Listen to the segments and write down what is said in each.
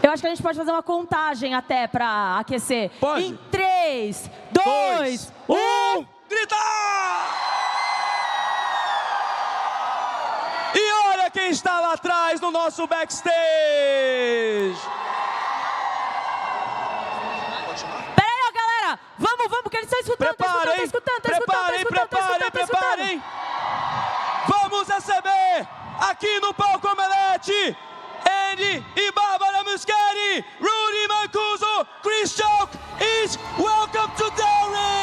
Eu acho que a gente pode fazer uma contagem até para aquecer. Pode. Em 3, 2, 1... Grita! E olha quem está lá atrás no nosso backstage! Pera aí, ó, galera! Vamos, porque eles estão escutando, Preparem! Vamos receber aqui no Palco Omelete Andy e Barbara Muschietti, Rudy Mancuso, Christian is welcome to Derry!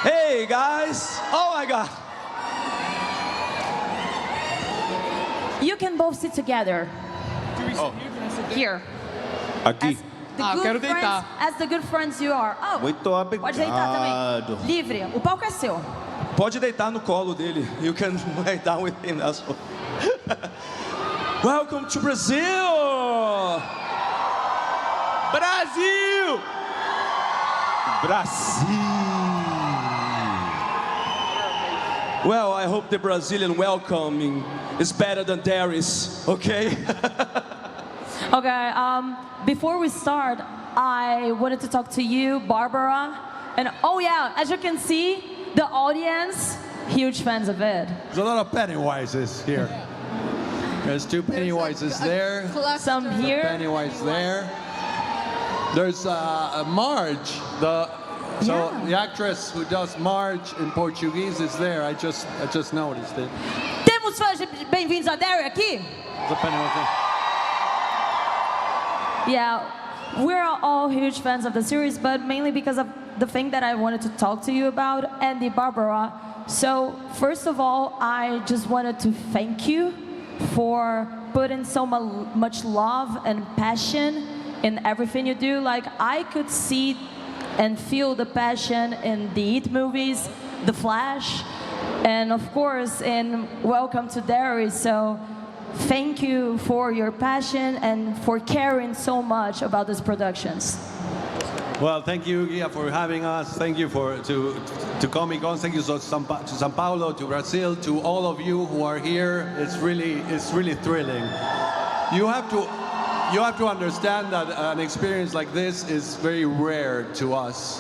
Hey guys! Oh my God! You can both sit together. Here. Aqui. Quero deitar. As the good friends you are. Oh, Muito obrigado. pode deitar também. Livre. O palco é seu. Pode deitar no colo dele. You can lay down with him as well. Welcome to Brazil! Brasil! Well, I hope the Brazilian welcoming is better than Derry's, okay? Okay, before we start, I wanted to talk to you, Barbara. And oh yeah, as you can see, the audience, huge fans of it. There's a lot of Pennywises here. There's two Pennywises there. Some here. Pennywise there. There's Marge, the actress who does Marge in Portuguese is there. I just noticed it. Temos fãs de Bem-vindos a Derry aqui? The Pennywise. Yeah, we're all huge fans of the series, but mainly because of the thing that I wanted to talk to you about, Andy, Barbara. So, first of all, I just wanted to thank you for putting so much love and passion in everything you do. Like, I could see and feel the passion in the It movies, The Flash, and of course in Welcome to Derry. So thank you for your passion and for caring so much about these productions. Well, thank you, Gia, for having us. Thank you to Comic-Con. Thank you to São Paulo, to Brazil, to all of you who are here. It's really thrilling. You have to understand that an experience like this is very rare to us.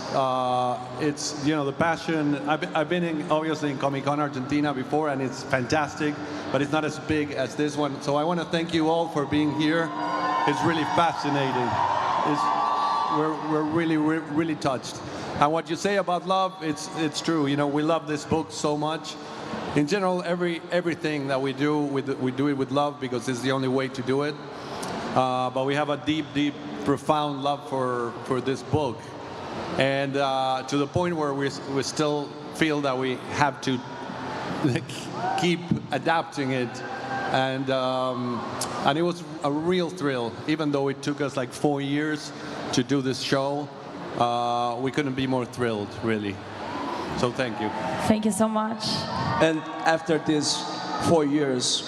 It's, the passion. I've been obviously in Comic-Con Argentina before, and it's fantastic, but it's not as big as this one. So I want to thank you all for being here. It's really fascinating. We're really touched. And what you say about love, it's true. We love this book so much. In general, everything that we do it with love because it's the only way to do it. But we have a deep, profound love for this book, and to the point where we still feel that we have to keep adapting it, and it was a real thrill. Even though it took us like 4 years to do this show, we couldn't be more thrilled, really. So thank you. Thank you so much. And after these 4 years,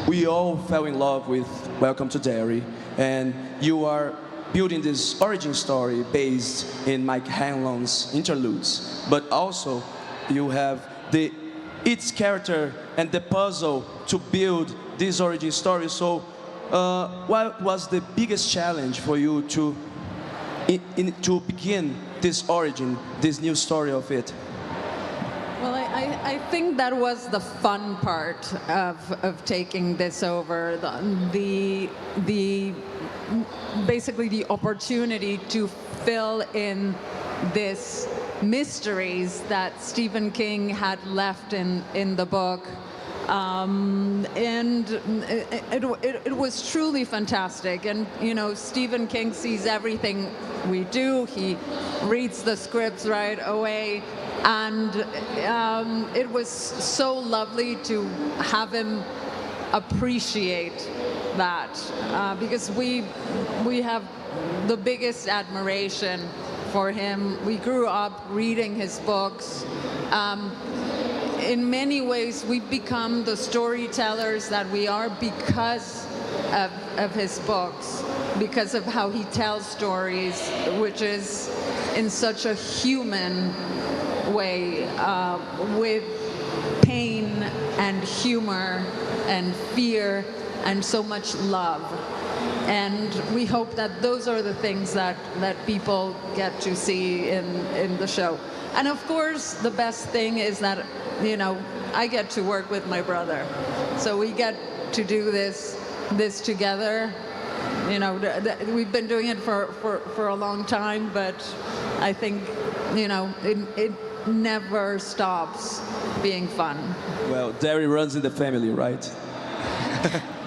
we all fell in love with Welcome to Derry, and you are building this origin story based in Mike Hanlon's interludes, but also you have its character and the puzzle to build this origin story. So what was the biggest challenge for you to begin this origin, this new story of it? Well, I think that was the fun part of taking this over, basically the opportunity to fill in this mysteries that Stephen King had left in the book. And it was truly fantastic. And, Stephen King sees everything we do. He reads the scripts right away. And it was so lovely to have him appreciate that because we have the biggest admiration for him. We grew up reading his books. In many ways, we've become the storytellers that we are because of his books, because of how he tells stories, which is in such a human way, with pain and humor and fear and so much love. And we hope that those are the things that people get to see in the show. And of course, the best thing is that, you know, I get to work with my brother. So we get to do this together. You know, we've been doing it for a long time, but I think, you know, it never stops being fun. Well, Derry runs in the family, right?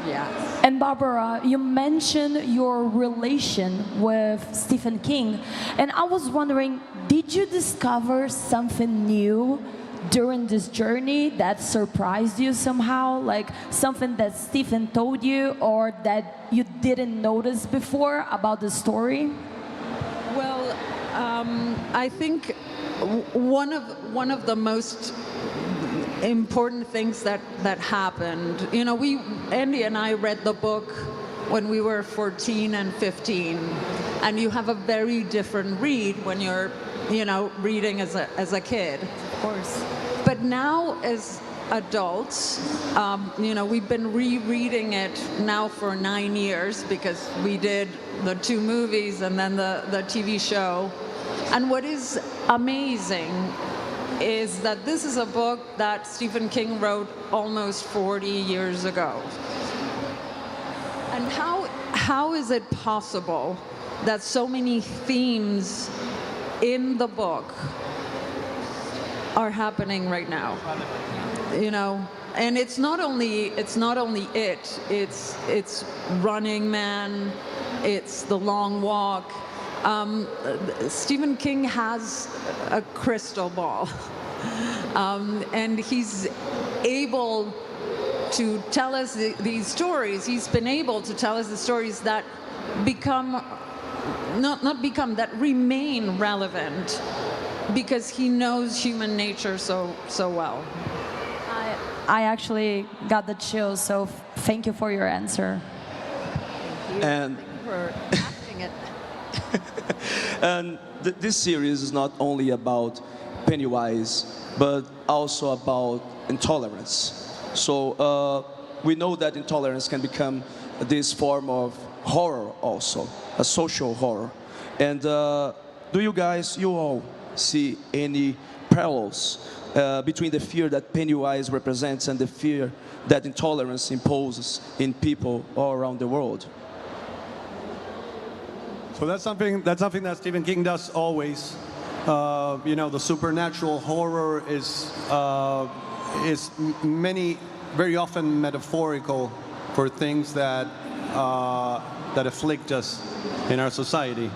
Yes. And Barbara, you mentioned your relation with Stephen King, and I was wondering, did you discover something new during this journey that surprised you somehow? Like something that Stephen told you or that you didn't notice before about the story? Well, I think one of the most important things that happened, you know, Andy and I read the book when we were 14 and 15, and you have a very different read when you're, you know, reading as a kid. Of course. But now as adults, you know, we've been rereading it now for 9 years because we did the 2 movies and then the TV show. And what is amazing is that this is a book that Stephen King wrote almost 40 years ago. And how is it possible that so many themes in the book are happening right now? You know, and it's not only it. It's Running Man. It's The Long Walk. Stephen King has a crystal ball, and he's able to tell us these stories. He's been able to tell us the stories that that remain relevant because he knows human nature so well. I actually got the chills, so thank you for your answer. And Thank you for asking it. And this series is not only about Pennywise, but also about intolerance. So we know that intolerance can become this form of horror also, a social horror. And do you all see any parallels between the fear that Pennywise represents and the fear that intolerance imposes in people all around the world? So that's something that Stephen King does always. You know, the supernatural horror is very often metaphorical for things that afflict us in our society.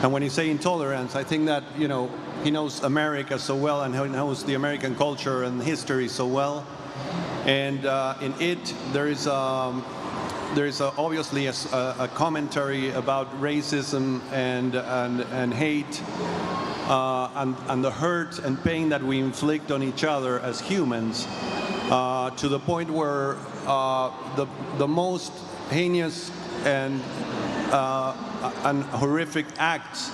And when you say intolerance, I think that, you know, he knows America so well and he knows the American culture and history so well. And in it, there is obviously a commentary about racism and hate and the hurt and pain that we inflict on each other as humans, to the point where the most heinous and horrific acts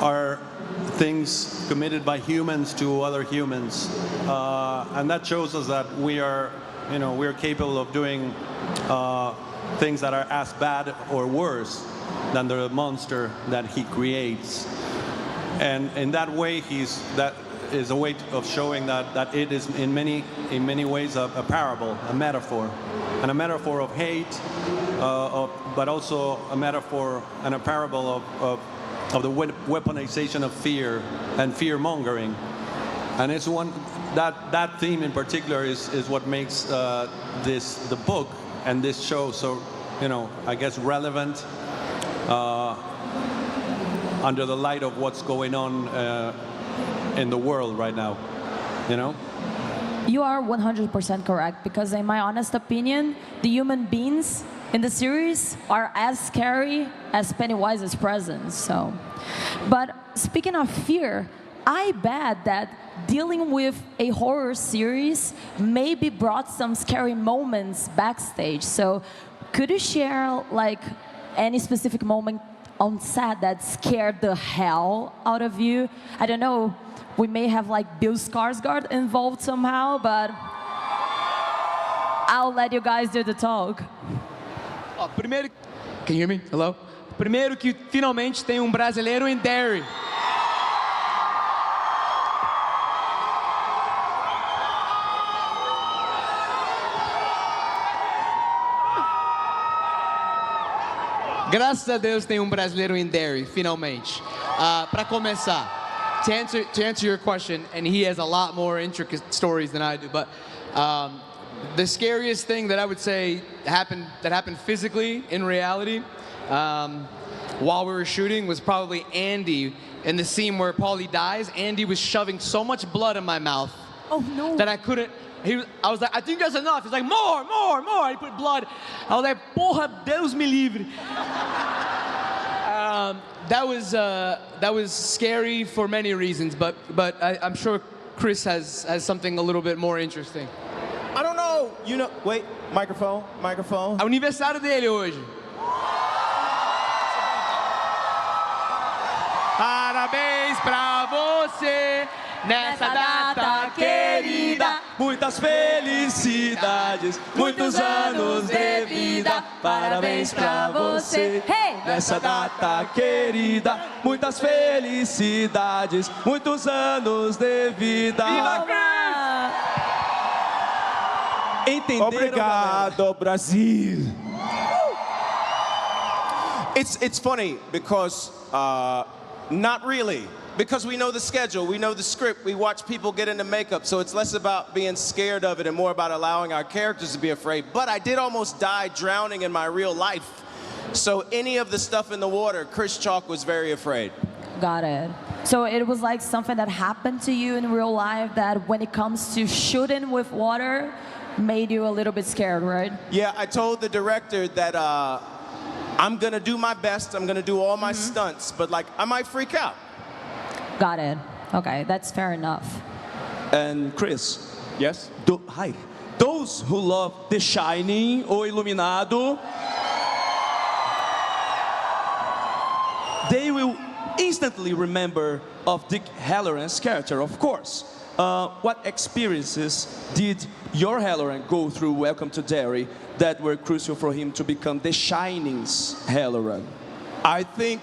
are things committed by humans to other humans, and that shows us that we are capable of doing things that are as bad or worse than the monster that he creates. And in that way, that is a way of showing that it is in many ways a parable, a metaphor, and a metaphor of hate, but also a metaphor and a parable of the weaponization of fear and fear-mongering. And it's that theme in particular is what makes the book and this show so, I guess, relevant under the light of what's going on in the world right now, You are 100% correct, because in my honest opinion, the human beings in the series are as scary as Pennywise's presence. So, but speaking of fear, I bet that dealing with a horror series maybe brought some scary moments backstage. So, could you share like any specific moment on set that scared the hell out of you? I don't know. We may have like Bill Skarsgård involved somehow, but I'll let you guys do the talk. Ó, primeiro, can you hear me? Hello? Primeiro que finalmente tem brasileiro em Derry. Graças a Deus tem brasileiro em Derry, finalmente. Para começar. To answer your question, and he has a lot more intricate stories than I do, but the scariest thing that I would say happened physically in reality while we were shooting was probably Andy in the scene where Paulie dies. Andy was shoving so much blood in my mouth that I couldn't. I was like, I think that's enough. He's like, more. He put blood. I was like, porra, Deus me livre. That was scary for many reasons, but I'm sure Chris has something a little bit more interesting. I don't know. You know, wait, microphone. É o aniversário dele hoje. Parabéns pra você nessa data querida. Muitas felicidades, muitos anos de vida. Parabéns pra você nessa data querida. Muitas felicidades, muitos anos de vida. Entenderam, Obrigado, Brasil. It's funny because not really. Because we know the schedule, we know the script, we watch people get into makeup, so it's less about being scared of it and more about allowing our characters to be afraid. But I did almost die drowning in my real life. So any of the stuff in the water, Chris Chalk was very afraid. Got it. So it was like something that happened to you in real life that when it comes to shooting with water, made you a little bit scared, right? Yeah, I told the director that I'm gonna do my best, I'm gonna do all my stunts, but like, I might freak out. Got it. Okay, that's fair enough. And Chris. Yes? Hi. Those who love The Shining or Iluminado, they will instantly remember of Dick Halloran's character, of course. What experiences did your Halloran go through Welcome to Derry that were crucial for him to become The Shining's Halloran? I think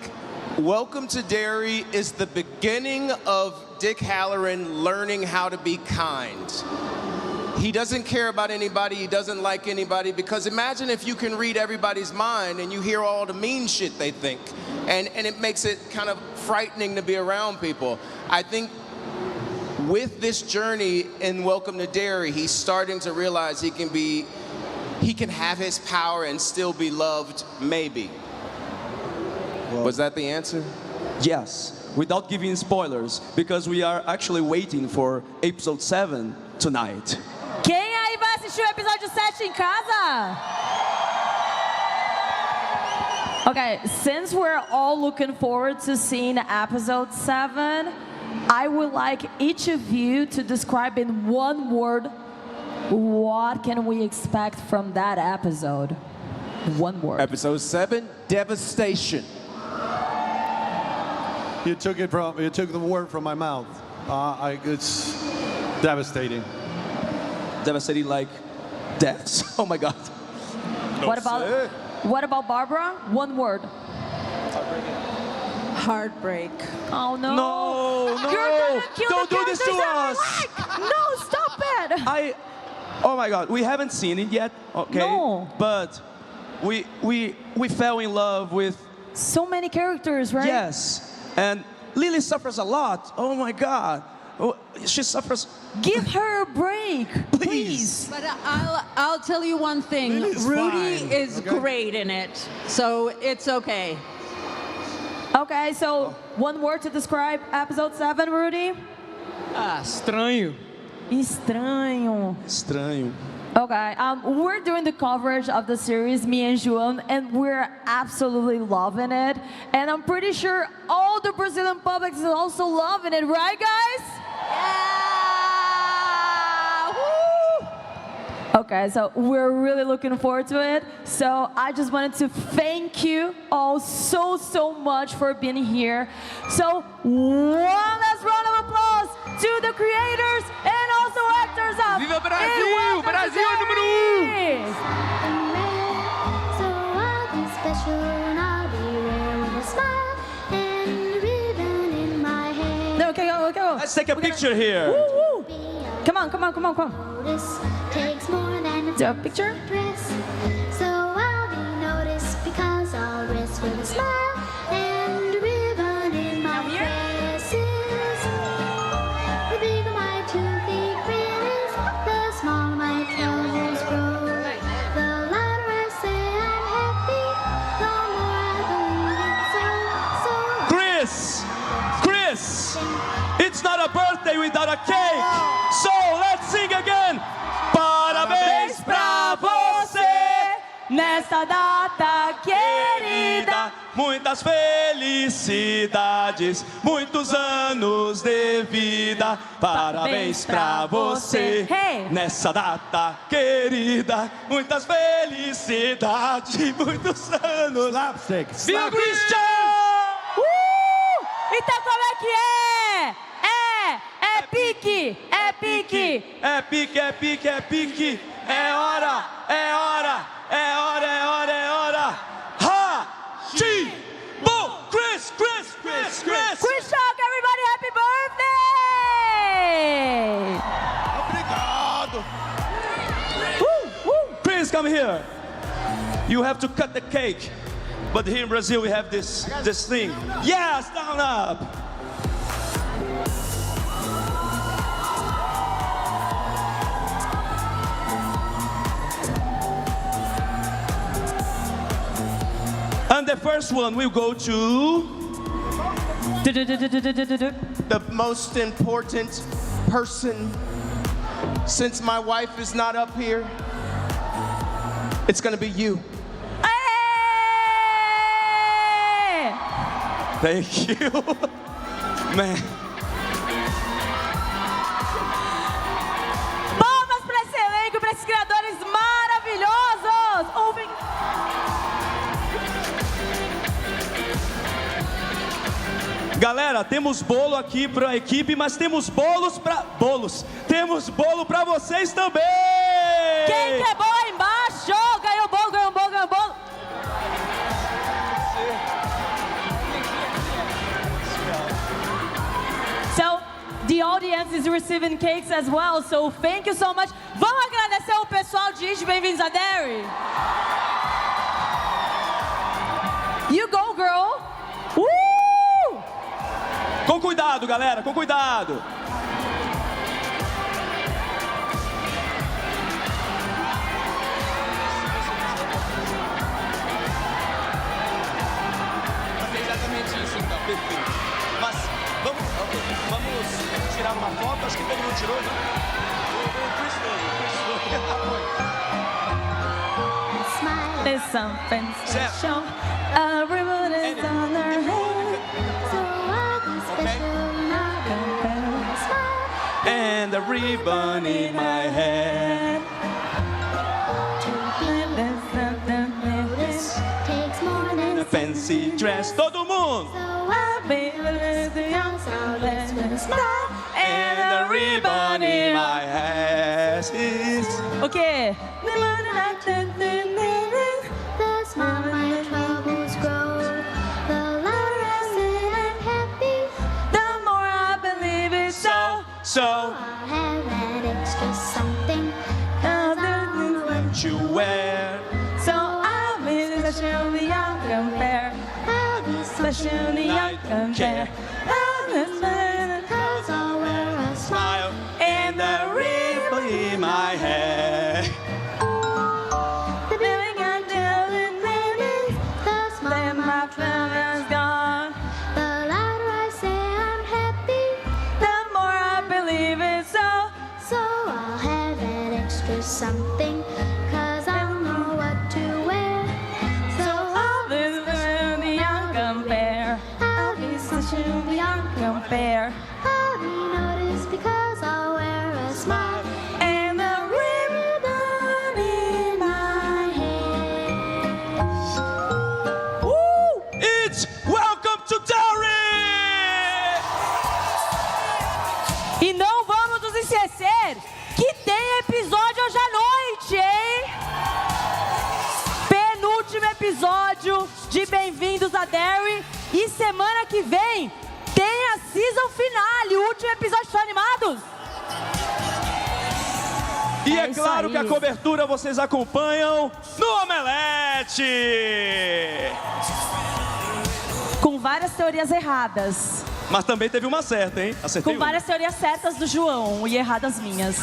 Welcome to Derry is the beginning of Dick Halloran learning how to be kind. He doesn't care about anybody, he doesn't like anybody, because imagine if you can read everybody's mind and you hear all the mean shit they think, and it makes it kind of frightening to be around people. I think with this journey in Welcome to Derry, he's starting to realize he can have his power and still be loved, maybe. Was that the answer? Yes, without giving spoilers, because we are actually waiting for episode 7 tonight. Quem aí vai assistir o episódio 7 em casa? Okay, since we're all looking forward to seeing episode 7, I would like each of you to describe in one word what can we expect from that episode. One word. Episode 7, devastation. You took the word from my mouth. It's devastating. Devastating like deaths. Oh my God. What about Barbara? One word. Heartbreak. Oh no. No. You're gonna kill Don't the do this to characters us. that I like. No, stop it. Oh my God, we haven't seen it yet, okay? No. But we fell in love with... So many characters, right? Yes. And Lily suffers a lot. Oh my God. Oh, she suffers. Give her a break, please. But I'll tell you one thing. Lily's Rudy fine, is okay? great in it, so it's okay. Okay, so one word to describe episode 7, Rudy? Estranho. Estranho. Estranho. Okay, we're doing the coverage of the series, me and João, and we're absolutely loving it. And I'm pretty sure all the Brazilian public is also loving it, right, guys? Yeah! Woo! Okay, so we're really looking forward to it. So I just wanted to thank you all so much for being here. So one last round of applause to the creators and also actors of Viva Brasil! And Welcome to Brasil é número 1! So I'll be special and I'll be rare with a smile and a ribbon in my hair. No, okay, go. Let's take a picture here. Woo, woo. Be Come on. noticed takes more than a Do a picture? dress. So I'll be noticed because I'll dress with a smile and a ribbon in my dresses. The bigger my toothy grin is, the smaller my troubles grow. The louder I say I'm happy, the more I believe it. So Chris, it's not a birthday without a cake. So let's sing again. Parabéns pra você Nesta data querida, muitas felicidades, muitos anos de vida. Parabéns pra você Hey! nessa data querida, muitas felicidades, muitos anos. Slapsticks. Viva Christian! Então como é que é? É pique! É pique, é pique. É hora. Ha! Chi! Bo! Chris! Chris Shock, everybody, happy birthday! Obrigado. Chris, come here. You have to cut the cake. But here in Brazil we have this thing. Yes, down up. And the first one will go to The most important person, since my wife is not up here, it's gonna be you. Hey! Thank you. Man. Palmas para esse elenco, para esses criadores maravilhosos! Ouvem. Galera, temos bolo aqui para a equipe, mas temos Temos bolo para vocês também. Quem quer bolo aí embaixo? Ganhou bolo. So, the audience is receiving cakes as well, so thank you so much. Vamos agradecer o pessoal de Bem-vindos a Derry. You go, girl. Com cuidado, galera, com cuidado. Exatamente isso, então, perfeito. Mas vamos tirar uma foto, acho que todo mundo tirou, né? O Chris foi. There's something Certo. special. Everyone is on their head. So I'll be special and I'll be rare with a smile. And a ribbon in my hand. This takes more than A fancy dress, todo mundo. So I'll be with the young, so let's with a smile. And a ribbon in my hand. Okay. The smaller my troubles grow, the louder I say I'm happy. The more I believe it, so So I'll have that extra something, 'cause I don't know what you wear. I'll be especially young compare. I'll be Especially young compare. cause I'll wear a smile. Smile and a ribbon in my hair. The bigger I'm doing, baby, the smaller my troubles gone. The louder I say I'm happy, The more I believe it, so so finale, o último episódio, estão animados? E é claro que a cobertura vocês acompanham no Omelete! Com várias teorias erradas. Mas também teve uma certa, hein? Acertei Com várias teorias certas do João e erradas minhas.